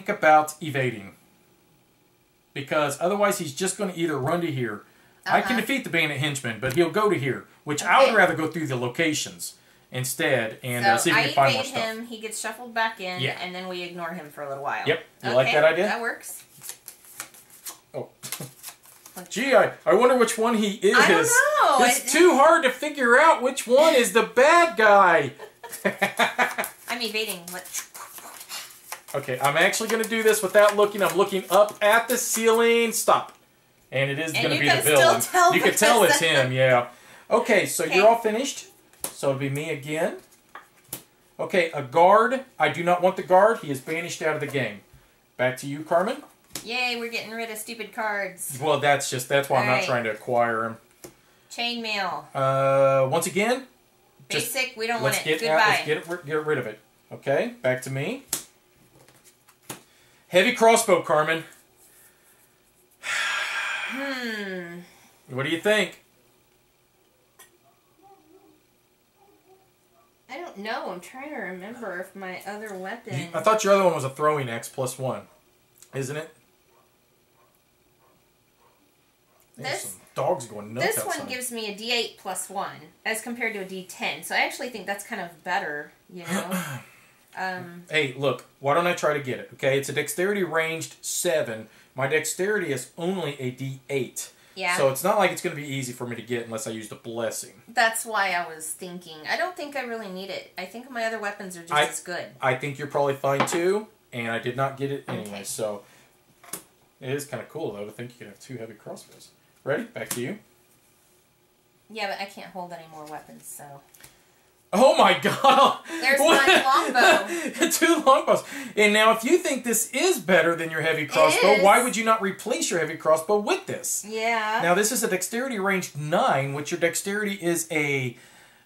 think about evading. Because otherwise he's just going to either run to here. I can defeat the bandit henchman, but he'll go to here, which I would rather go through the locations instead and see if we can find more stuff. I evade him, he gets shuffled back in, and then we ignore him for a little while. Yep. You like that idea? That works. Oh. Gee, I wonder which one he is. I don't know. It's too hard to figure out which one is the bad guy. I'm evading. Okay, I'm actually going to do this without looking. I'm looking up at the ceiling. Stop. And it is going to be the villain. You can tell it's him, yeah. Okay, so you're all finished. So it'll be me again. Okay, a guard. I do not want the guard. He is banished out of the game. Back to you, Carmen. Yay, we're getting rid of stupid cards. Well, that's why I'm not trying to acquire him. Chainmail. Once again. Basic, we don't want it. Goodbye. Let's get rid of it. Okay, back to me. Heavy crossbow, Carmen. What do you think? I don't know. I'm trying to remember if my other weapon... I thought your other one was a throwing axe +1. Isn't it? This dogs going nuts This one gives me a D8 +1 as compared to a D10. So I actually think that's kind of better, you know? Hey, look. Why don't I try to get it? Okay, it's a dexterity ranged 7. My dexterity is only a D8. Yeah. So it's not like it's going to be easy for me to get unless I use the blessing. That's why I was thinking. I don't think I really need it. I think my other weapons are just as good. I think you're probably fine too, and I did not get it anyway. So it is kind of cool though to think you could have 2 heavy crossbows. Ready? Back to you. Yeah, but I can't hold any more weapons, so... Oh my god! There's my longbow. 2 longbows. And now if you think this is better than your heavy crossbow, why would you not replace your heavy crossbow with this? Yeah. Now this is a dexterity range 9, which your dexterity is a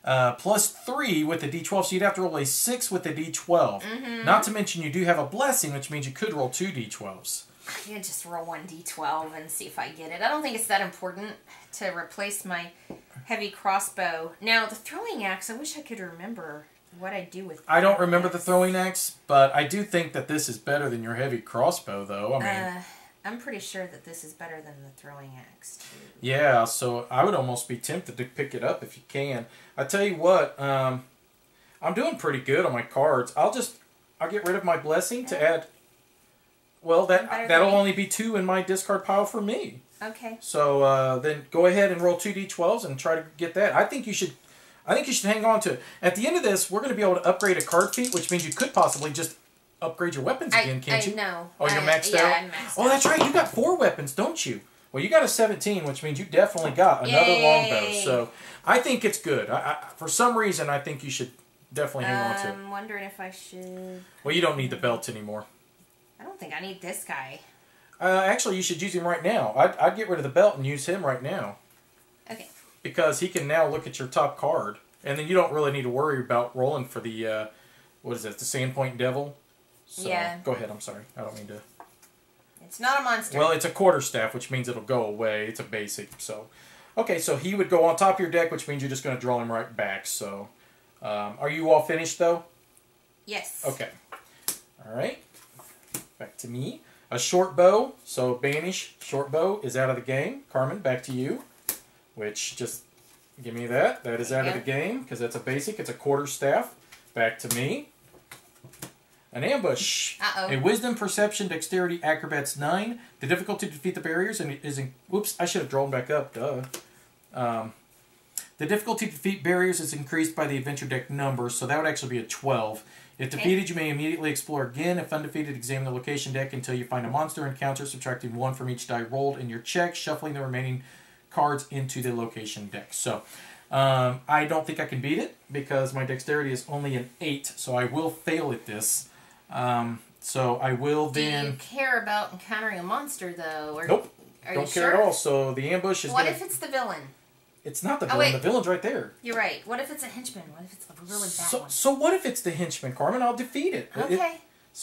+3 with a D12, so you'd have to roll a 6 with a D12. Not to mention you do have a blessing, which means you could roll 2 D12s. I could just roll 1 D12 and see if I get it. I don't think it's that important to replace my heavy crossbow. Now, the throwing axe, I wish I could remember what I do with I don't remember the throwing axe, but I do think that this is better than your heavy crossbow, though. I mean, I'm pretty sure that this is better than the throwing axe, too. Yeah, so I would almost be tempted to pick it up if you can. I tell you what, I'm doing pretty good on my cards. I'll get rid of my blessing to add... Well, that'll only be 2 in my discard pile for me. Okay. So then go ahead and roll 2 d12s and try to get that. I think you should hang on to it. At the end of this, we're going to be able to upgrade a card feat, which means you could possibly just upgrade your weapons again, can't you? No. Oh, you're maxed out? Yeah, I'm maxed out. Oh, that's right. You got 4 weapons, don't you? Well, you got a 17, which means you definitely got another longbow. So I think it's good. For some reason, I think you should definitely hang on to it. I'm wondering if I should... Well, you don't need the belt anymore. I don't think I need this guy. Actually, you should use him right now. I'd get rid of the belt and use him right now. Okay. Because he can now look at your top card. And then you don't really need to worry about rolling for the, what is it, the Sandpoint Devil? So, yeah. Go ahead, I'm sorry. I don't mean to... It's not a monster. Well, it's a quarterstaff, which means it'll go away. It's a basic, so... Okay, so he would go on top of your deck, which means you're just going to draw him right back, so... are you all finished, though? Yes. Okay. All right. Back to me. A short bow, so banish short bow is out of the game. Carmen, back to you. Which, just give me that. That is out of the game, because that's a basic. It's a quarterstaff. Back to me. An ambush. Uh-oh. A wisdom, perception, dexterity, acrobats 9. The difficulty to defeat the barriers whoops, I should have drawn back up, duh. The difficulty to defeat barriers is increased by the adventure deck number, so that would actually be a 12. If defeated, you may immediately explore again. If undefeated, examine the location deck until you find a monster encounter, subtracting 1 from each die rolled in your check, shuffling the remaining cards into the location deck. So, I don't think I can beat it, because my dexterity is only an 8, so I will fail at this. So I will then... Do you care about encountering a monster, though? Or nope. Are don't you care sure? at all. So the ambush is What if it's the villain? It's not the villain. The villain's right there. You're right. What if it's a henchman? What if it's a really bad one? So what if it's the henchman, Carmen? I'll defeat it. Okay.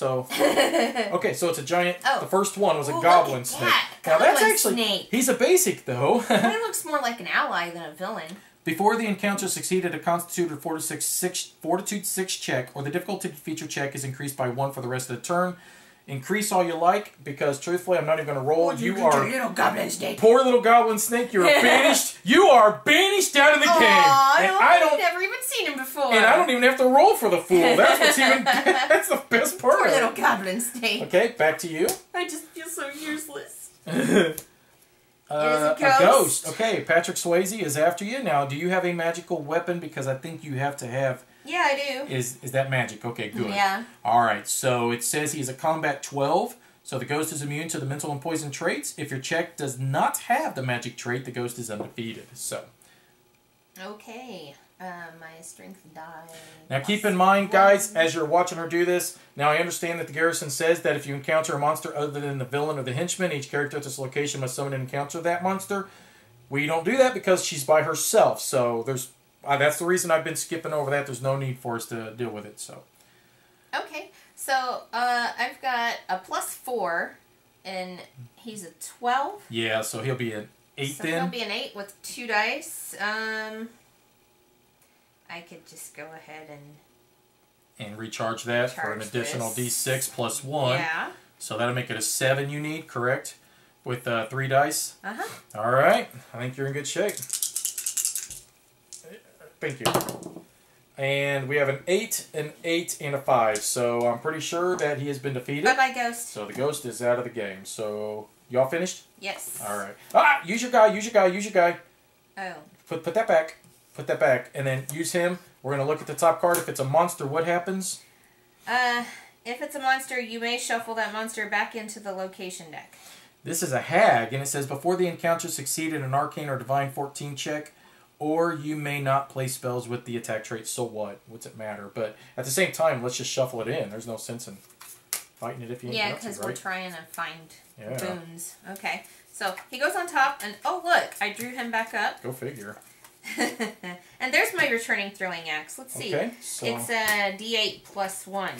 Okay, so it's a giant... Oh. The first one was a goblin snake. Now that's actually... Snake. He's a basic, though. He looks more like an ally than a villain. Before the encounter succeeded a Constitute or Fortitude 6 check, or the difficulty to defeat your check is increased by 1 for the rest of the turn. increase all you like, because truthfully, I'm not even going to roll. You are little goblin snake. poor little goblin snake. You're banished. You are banished out of the game. And I've never even seen him before. And I don't even have to roll for the fool. That's what's even. That's the best part. Poor little goblin snake. Okay, back to you. I just feel so useless. A ghost. Okay, Patrick Swayze is after you. Now, do you have a magical weapon? Because I think you have to have... Yeah, I do. Is that magic? Okay, good. Yeah. Alright, so it says he's a combat 12. So the ghost is immune to the mental and poison traits. If your check does not have the magic trait, the ghost is undefeated. So... Okay. My strength die. Now keep in mind, guys, as you're watching her do this, now I understand that the garrison says that if you encounter a monster other than the villain or the henchman, each character at this location must summon and encounter that monster. We don't do that because she's by herself, so there's that's the reason I've been skipping over that. There's no need for us to deal with it. So. Okay, so I've got a +4, and he's a 12. Yeah, so he'll be an 8 so then. He'll be an 8 with 2 dice. I could just go ahead and recharge that for an additional D6 plus 1. Yeah. So that'll make it a 7 you need, correct? With 3 dice. Uh-huh. All right. I think you're in good shape. Thank you. And we have an 8, an 8, and a 5. So I'm pretty sure that he has been defeated. Bye-bye, ghost. So the ghost is out of the game. So y'all finished? Yes. All right. Ah! Use your guy. Use your guy. Use your guy. Oh. Put that back. Put that back. And then use him. We're going to look at the top card. If it's a monster, what happens? If it's a monster, you may shuffle that monster back into the location deck. This is a hag, and it says, before the encounter succeed in an arcane or divine 14 check, or you may not play spells with the attack trait. So what? What's it matter? But at the same time, let's just shuffle it in. There's no sense in fighting it if you ain't got to, because right? we're trying to find Yeah. boons. Okay, so he goes on top, and oh look, I drew him back up. Go figure. And there's my returning throwing axe. Let's see. Okay, so it's a D8 plus 1.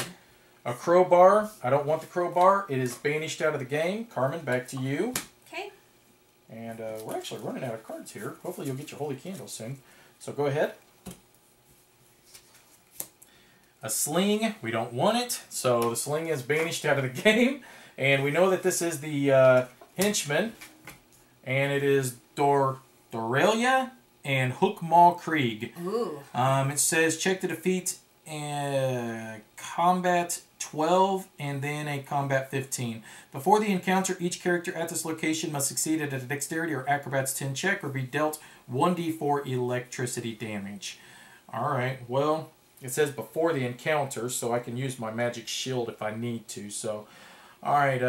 a crowbar. I don't want the crowbar. It is banished out of the game. Carmen, back to you. Okay. And we're actually running out of cards here. Hopefully you'll get your holy candle soon. So go ahead. A sling. We don't want it. So the sling is banished out of the game. And we know that this is the henchman. And it is Dorelia and Hookmaw Krieg. Ooh. It says check to defeat combat 12 and then a combat 15. Before the encounter, each character at this location must succeed at a dexterity or acrobats 10 check or be dealt 1d4 electricity damage. Alright, well, it says before the encounter, so I can use my magic shield if I need to. So, alright,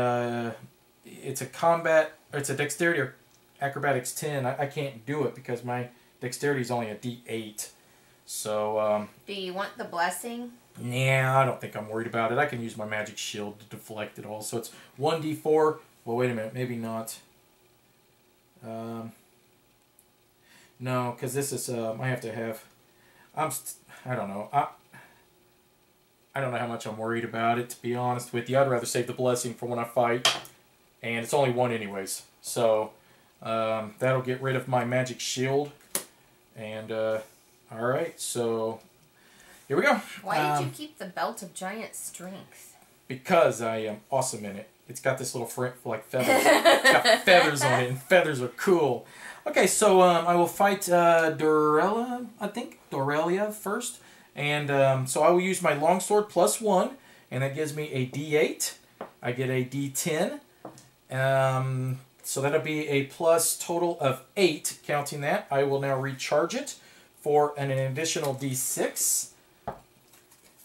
it's a dexterity or acrobatics 10. I can't do it because my dexterity is only a d8. So, do you want the blessing? Nah, I don't think I'm worried about it. I can use my magic shield to deflect it all. So it's 1d4. Well, wait a minute. Maybe not. No, because this is, I have to have, I don't know. I don't know how much I'm worried about it, to be honest with you. I'd rather save the blessing for when I fight. And it's only 1 anyways. So, that'll get rid of my magic shield. And, alright, so here we go. Why did you keep the belt of giant strength? Because I am awesome in it. It's got this little like feathers. It's got feathers on it, and feathers are cool. Okay, so I will fight Dorelia first. And so I will use my longsword plus 1, and that gives me a d8. I get a d10. So that'll be a plus total of 8, counting that. I will now recharge it for an additional d6.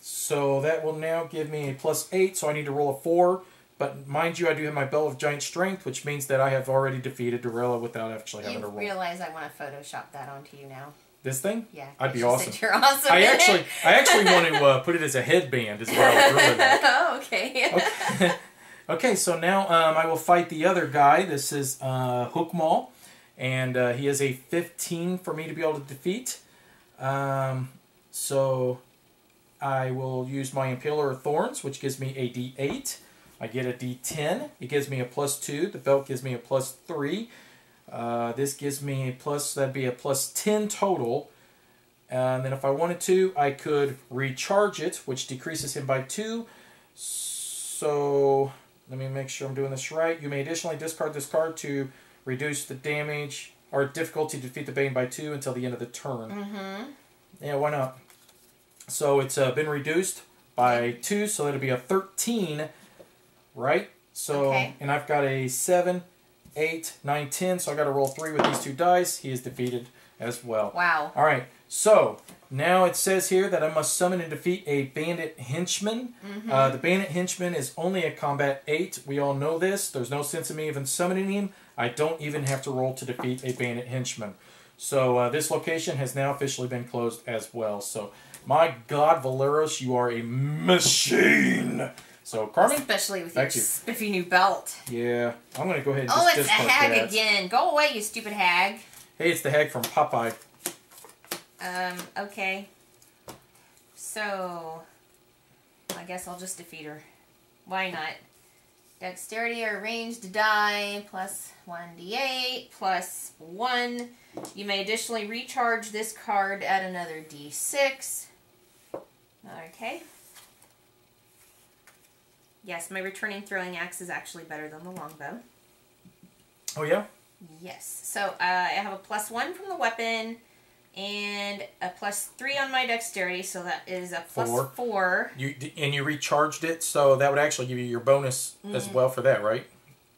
So that will now give me a plus 8, so I need to roll a 4. But mind you, I do have my Bell of Giant Strength, which means that I have already defeated Dorella without actually having to roll. You realize I want to Photoshop that onto you now. This thing? Yeah. I'd be awesome. You're awesome. I actually want to put it as a headband as well. Really. Oh, okay. Okay. Okay, so now I will fight the other guy. This is Hookmaw, and he is a 15 for me to be able to defeat. So I will use my Impaler of Thorns, which gives me a d8. I get a d10. It gives me a plus 2. The belt gives me a plus 3. This gives me a plus, that'd be a plus 10 total. And then if I wanted to, I could recharge it, which decreases him by 2. So let me make sure I'm doing this right. You may additionally discard this card to reduce the damage or difficulty to defeat the Bane by 2 until the end of the turn. Mm-hmm. Yeah, why not? So it's been reduced by 2, so it'll be a 13, right? So, okay. And I've got a 7, 8, 9, 10, so I got to roll 3 with these 2 dice. He is defeated as well. Wow. All right, so now it says here that I must summon and defeat a bandit henchman. The bandit henchman is only a combat 8. We all know this. There's no sense in me even summoning him. I don't even have to roll to defeat a bandit henchman. So this location has now officially been closed as well. So, my God, Valeros, you are a machine. So, Carmen? Especially with your spiffy new belt. Yeah, I'm going to go ahead and just discard it's the hag that. again. Go away, you stupid hag. Hey, it's the hag from Popeye. Okay. So, I guess I'll just defeat her. Why not? Dexterity or ranged die plus 1d8 plus 1. You may additionally recharge this card at another d6. Okay. Yes, my returning throwing axe is actually better than the longbow. Oh, yeah? Yes. So, I have a plus 1 from the weapon and a plus 3 on my dexterity, so that is a plus 4. And you recharged it, so that would actually give you your bonus as well for that, right?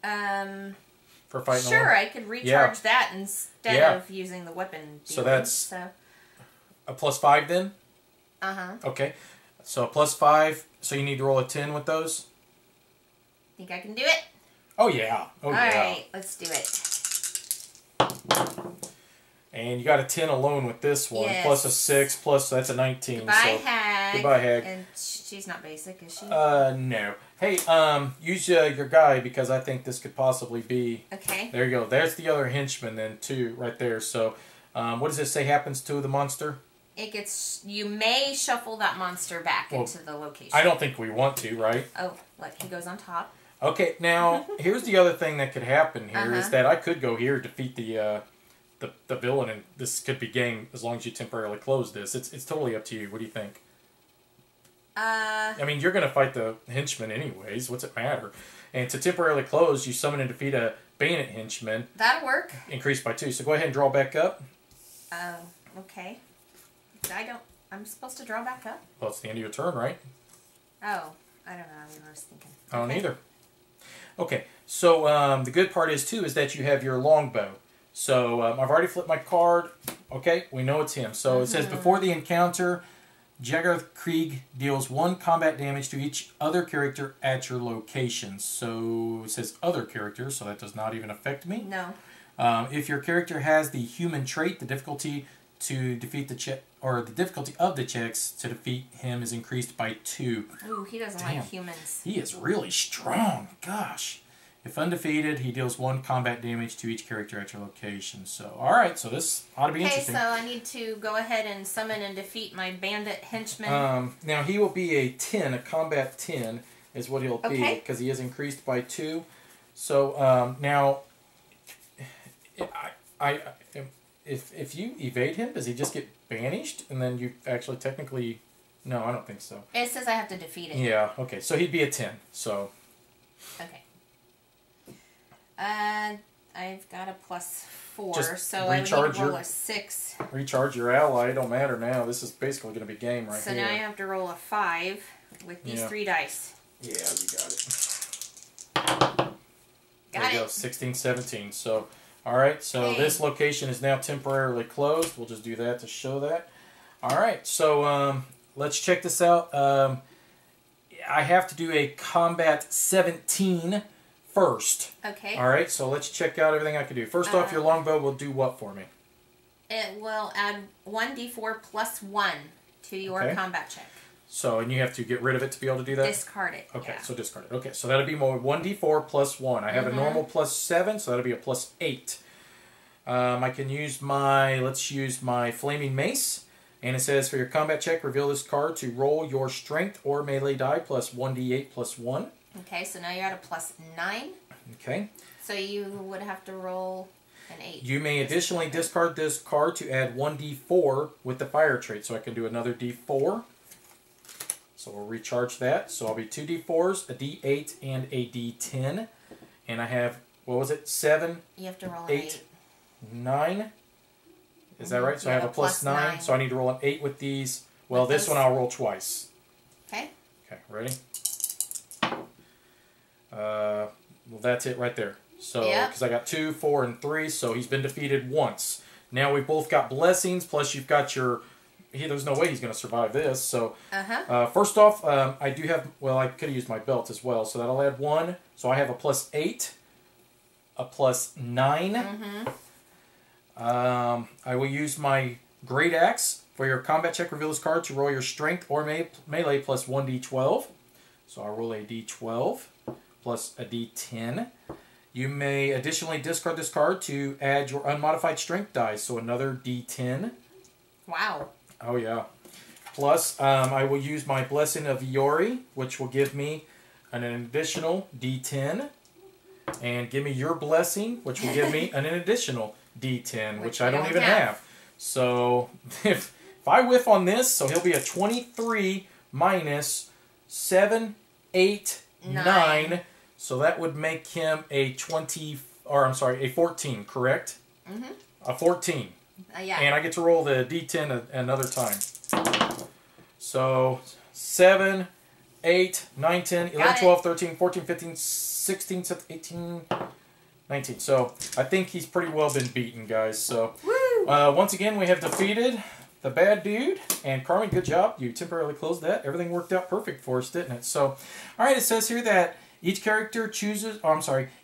For fighting sure, alone? I could recharge that instead of using the weapon. So that's a plus 5 then? Uh-huh. Okay. So a plus 5, so you need to roll a 10 with those? Think I can do it? Oh, yeah. Oh, yeah. Alright, let's do it. And you got a 10 alone with this one, plus a 6, plus that's a 19. Goodbye, hag. Goodbye, hag. And she's not basic, is she? No. Hey, use your guy because I think this could possibly be... Okay. There you go. There's the other henchman then, too, right there. So, what does it say happens to the monster? It gets... You may shuffle that monster back into the location. I don't think we want to, right? Oh, look, he goes on top. Okay, now, here's the other thing that could happen here is that I could go here, defeat the villain, and this could be game as long as you temporarily close this. It's totally up to you. What do you think? I mean, you're going to fight the henchman anyways. What's it matter? And to temporarily close, you summon and defeat a bandit henchman. That'll work. Increased by 2. So go ahead and draw back up. Okay. I'm supposed to draw back up? Well, it's the end of your turn, right? Oh, I don't know. I was thinking. I don't either. Okay, so the good part is, too, is that you have your longbow. So I've already flipped my card. Okay, we know it's him. So it says, before the encounter, Jaggarth Krieg deals 1 combat damage to each other character at your location. So it says other characters, so that does not even affect me. No. If your character has the human trait, the difficulty to defeat the check, or the difficulty of the checks to defeat him is increased by 2. Ooh, he doesn't like humans. He is really strong. Gosh. If undefeated, he deals 1 combat damage to each character at your location. So, alright, so this ought to be interesting. Okay, so I need to go ahead and summon and defeat my bandit henchman. Now, he will be a 10, a combat 10 is what he'll be, because he is increased by 2. So, now, if you evade him, does he just get banished? And then you actually technically... No, I don't think so. It says I have to defeat it. Yeah, okay, so he'd be a 10, so... Okay. I've got a plus 4, just so I need to roll a 6. Recharge your ally. It don't matter now. This is basically going to be game right here. So now I have to roll a 5 with these 3 dice. Yeah, you got it. There you go, 16, 17. So, alright, so this location is now temporarily closed. We'll just do that to show that. Alright, so let's check this out. I have to do a combat 17 first. Okay. Alright, so let's check out everything I can do. First off, your longbow will do what for me? It will add 1d4 plus 1 to your combat check. So, and you have to get rid of it to be able to do that? Discard it. Okay, so discard it. Okay, so that'll be more 1d4 plus 1. I have a normal plus 7, so that'll be a plus 8. I can use let's use my Flaming Mace. And it says, for your combat check, reveal this card to roll your strength or melee die plus 1d8 plus 1. Okay, so now you're at a plus 9. Okay. So you would have to roll an 8. You may additionally discard this card to add 1d4 with the fire trait. So I can do another d4. So we'll recharge that. So I'll be 2d4s, a d8, and a d10. And I have, what was it, 7, You have to roll an 8, 9. Is that right? So I have a plus 9. So I need to roll an 8 with these. Well, this one I'll roll twice. Okay. Okay, ready? Well, that's it right there. So, because I got 2, 4, and 3, so he's been defeated once. Now we've both got blessings, plus you've got your... there's no way he's going to survive this. So, first off, I do have... Well, I could have used my belt as well, so that'll add 1. So I have a plus 8, a plus 9. I will use my Great Axe. For your combat check, reveal this card to roll your strength or melee plus 1d12. So I'll roll a d12 plus a d10. You may additionally discard this card to add your unmodified strength dice, so another d10. Wow. Oh, yeah. Plus, I will use my Blessing of Iori, which will give me an additional d10. And give me your Blessing, which will give me an additional d10, which I don't even have. So, if I whiff on this, so he'll be a 23 minus 7, 8, 9. So that would make him a 14, correct? A 14. Yeah. And I get to roll the d10 another time. So 7, 8, 9, 10, 11, 12, 13, 14, 15, 16, 17, 18, 19. So I think he's pretty well been beaten, guys. So once again, we have defeated the bad dude. And Carmen, good job. You temporarily closed that. Everything worked out perfect for us, didn't it? So, all right, it says here that each character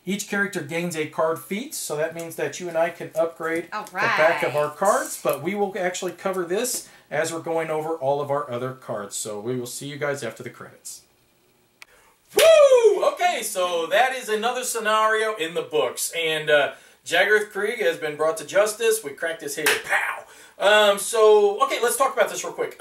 each character gains a card feat. So that means that you and I can upgrade the back of our cards. But we will actually cover this as we're going over all of our other cards. So we will see you guys after the credits. Woo! Okay, so that is another scenario in the books. And Jaggerth Krieg has been brought to justice. We cracked his head. Pow! Okay, let's talk about this real quick.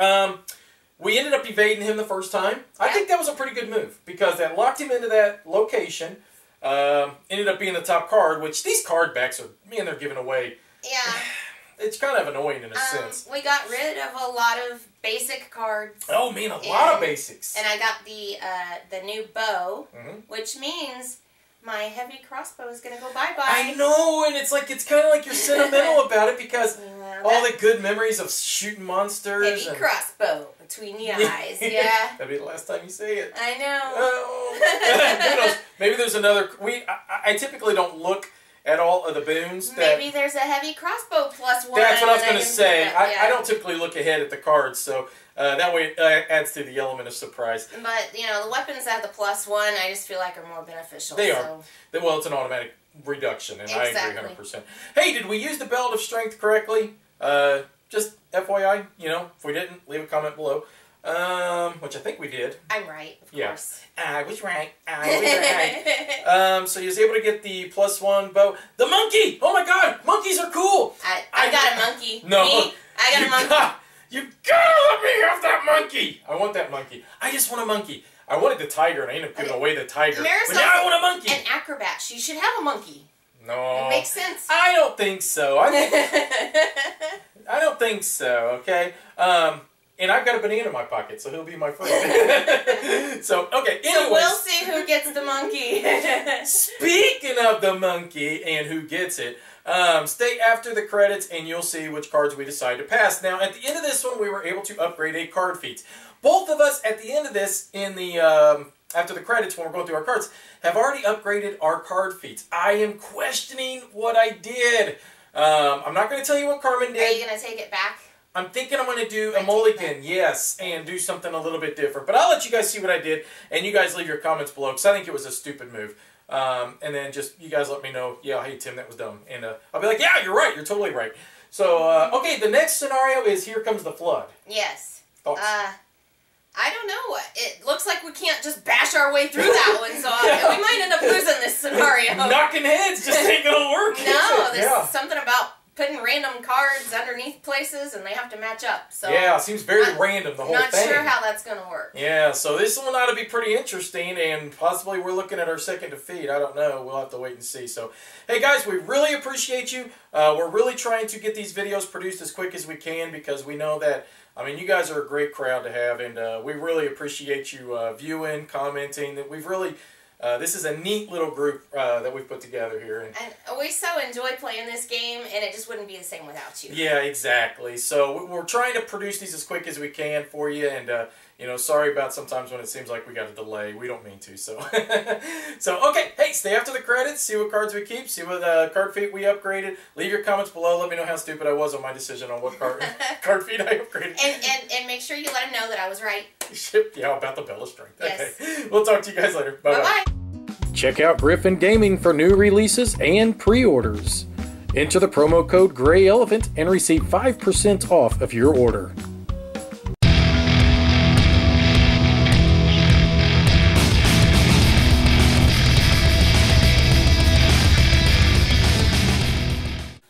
We ended up evading him the first time. I think that was a pretty good move because that locked him into that location. Ended up being the top card, which these card backs are, man, they're giving away. Yeah. It's kind of annoying in a sense. We got rid of a lot of basic cards. Oh, man, a lot of basics. And I got the new bow, which means my heavy crossbow is going to go bye-bye. I know, and it's kind of like you're sentimental about it because all the good memories of shooting monsters. Heavy crossbow between the eyes, yeah. That'll be the last time you say it. I know. Oh. Who knows? Maybe there's another... I typically don't look at all of the boons. Maybe there's a heavy crossbow plus 1. That's what I was going to say. I don't typically look ahead at the cards, so that way it adds to the element of surprise. But, the weapons have the plus 1, I just feel like are more beneficial. They are. Well, it's an automatic reduction, and I agree 100%. Hey, did we use the Belt of Strength correctly? Just FYI, if we didn't, leave a comment below. Which I think we did. I'm right, of course. I was right. So he was able to get the +1 bow. The monkey! Oh my god! Monkeys are cool! I got a monkey. No. Me? I got a monkey. You gotta let me have that monkey! I want that monkey. I just want a monkey. I wanted the tiger and I ended up giving away the tiger. But now I want a monkey! An acrobat. She should have a monkey. No. It makes sense. I don't think so. I don't think so, okay? And I've got a banana in my pocket, so he'll be my friend. So, okay, anyways. So we'll see who gets the monkey. Speaking of the monkey and who gets it, stay after the credits and you'll see which cards we decide to pass. Now, at the end of this one, we were able to upgrade a card feat. Both of us, at the end of this, in the after the credits, when we're going through our cards, have already upgraded our card feats. I am questioning what I did. I'm not going to tell you what Carmen did. Are you going to take it back? I'm thinking I'm going to do a mulligan, yes, and do something a little bit different. But I'll let you guys see what I did, and you guys leave your comments below, because I think it was a stupid move. And then just, you guys let me know, yeah, hey, Tim, that was dumb. And I'll be like, yeah, you're right, you're totally right. So, okay, the next scenario is Here Comes the Flood. Yes. Thoughts? I don't know. It looks like we can't just bash our way through that one, so we might end up losing this scenario. Knocking heads just ain't going to work. No, there's something about putting random cards underneath places and they have to match up. So yeah, it seems very random, the whole thing. Not sure how that's going to work. Yeah, so this one ought to be pretty interesting, and possibly we're looking at our second defeat. I don't know. We'll have to wait and see. So, hey guys, we really appreciate you. We're really trying to get these videos produced as quick as we can because we know that, I mean, you guys are a great crowd to have, and we really appreciate you viewing, commenting. That we've really... this is a neat little group that we've put together here. And we so enjoy playing this game, and it just wouldn't be the same without you. Yeah, exactly. So we're trying to produce these as quick as we can for you, and you know, sorry about sometimes when it seems like we got a delay. We don't mean to. So, so okay. Hey, stay after the credits. See what cards we keep. See what card feat we upgraded. Leave your comments below. Let me know how stupid I was on my decision on what card feat I upgraded. And make sure you let them know that I was right. Yeah, about the Bell of Strength. Yes. Okay. We'll talk to you guys later. Bye bye. Check out Griffin Gaming for new releases and pre-orders. Enter the promo code GreyElephant and receive 5% off of your order.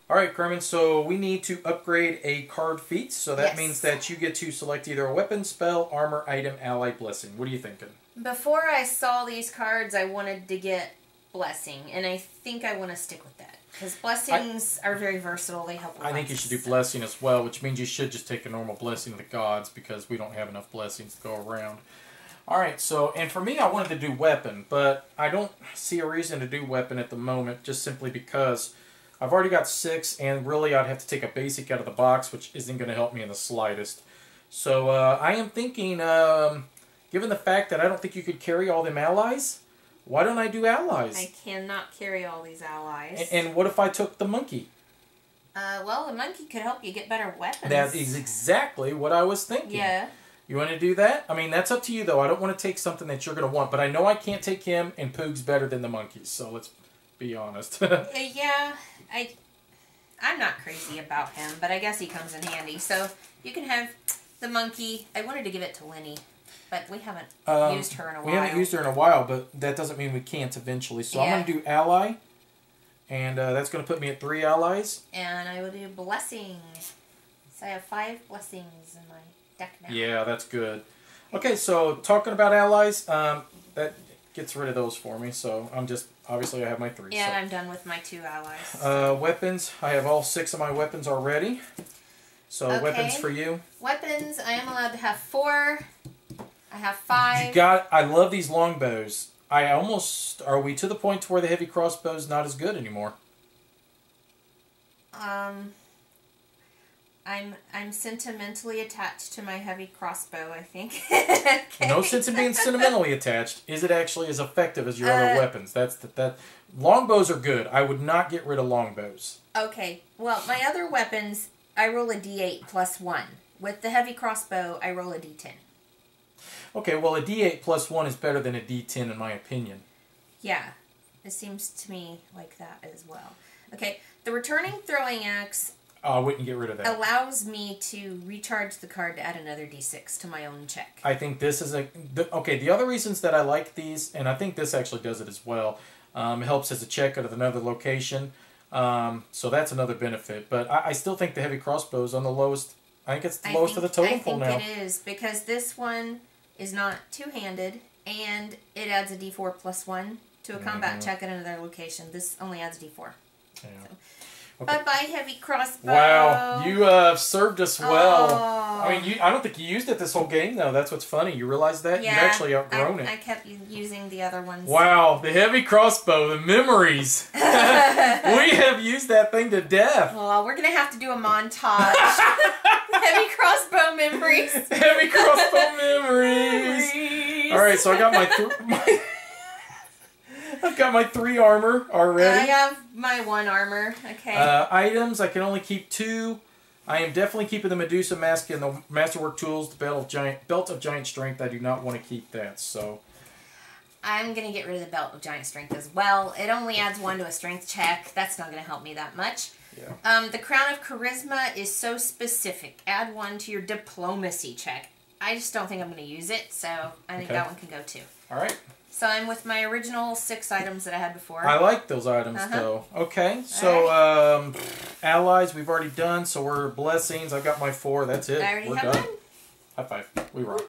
Alright, Carmen, so we need to upgrade a card feat, so that Yes. means that you get to select either a weapon, spell, armor, item, ally, blessing. What are you thinking? Before I saw these cards, I wanted to get Blessing, and I think I want to stick with that. Because Blessings are very versatile, they help with I think you should do life. blessing as well, which means you should just take a normal blessing of the gods, because we don't have enough blessings to go around. Alright, so, and for me, I wanted to do weapon, but I don't see a reason to do weapon at the moment, just simply because I've already got 6, and really I'd have to take a basic out of the box, which isn't going to help me in the slightest. So I am thinking, given the fact that I don't think you could carry all them allies, why don't I do allies? I cannot carry all these allies. And what if I took the monkey? Well, the monkey could help you get better weapons. That is exactly what I was thinking. Yeah. You want to do that? I mean, that's up to you, though. I don't want to take something that you're going to want, but I know I can't take him, and Poog's better than the monkeys, so let's be honest. Yeah, I'm not crazy about him, but I guess he comes in handy. So you can have the monkey. I wanted to give it to Lenny, but we haven't used her in a while. We haven't used her in a while, but that doesn't mean we can't eventually. So I'm going to do ally, and that's going to put me at 3 allies. And I will do blessing. So I have 5 blessings in my deck now. Yeah, that's good. Okay, so talking about allies, that gets rid of those for me. So I'm just, obviously I have my 3. Yeah, so. I'm done with my 2 allies. Weapons, I have all 6 of my weapons already. So Okay. weapons for you. Weapons, I am allowed to have 4. I have 5. I love these longbows. Are we to the point to where the heavy crossbow is not as good anymore? I'm sentimentally attached to my heavy crossbow, I think. Okay. No sense in being sentimentally attached. Is it actually as effective as your other weapons? Longbows are good. I would not get rid of longbows. Okay, well, my other weapons, I roll a d8 plus 1. With the heavy crossbow, I roll a d10. Okay, well, a d8 plus 1 is better than a d10 in my opinion. Yeah, it seems to me like that as well. Okay, the returning throwing axe I wouldn't get rid of that. allows me to recharge the card to add another d6 to my own check. I think this is okay, the other reasons that I like these, and I think this actually does it as well, it helps as a check out of another location. So that's another benefit. But I still think the heavy crossbow is on the lowest. I think it's the lowest of the totem pole now. I think it is, because this one is not two-handed, and it adds a d4 plus 1 to a combat check at another location. This only adds a d4. Yeah. So. Okay. Bye-bye, heavy crossbow. Wow, you served us well. Oh. I mean, I don't think you used it this whole game, though. That's what's funny. You realize that? Yeah, You've actually outgrown it. I kept using the other ones. Wow, the heavy crossbow, the memories. We have used that thing to death. Well, we're going to have to do a montage. Heavy crossbow memories. Heavy crossbow memories. All right, so I got my I've got my 3 armor already. I have my 1 armor. Okay. Items, I can only keep 2. I am definitely keeping the Medusa mask and the Masterwork tools, the belt of giant strength. I do not want to keep that, so. I'm going to get rid of the belt of giant strength as well. It only adds 1 to a strength check. That's not going to help me that much. Yeah. The crown of charisma is so specific. Add 1 to your diplomacy check. I just don't think I'm going to use it, so I think that one can go too. All right. So I'm with my original 6 items that I had before. I like those items, though. Okay, so allies we've already done, so we're blessings. I've got my 4. That's it. I already we're have done. one. High five. We rock.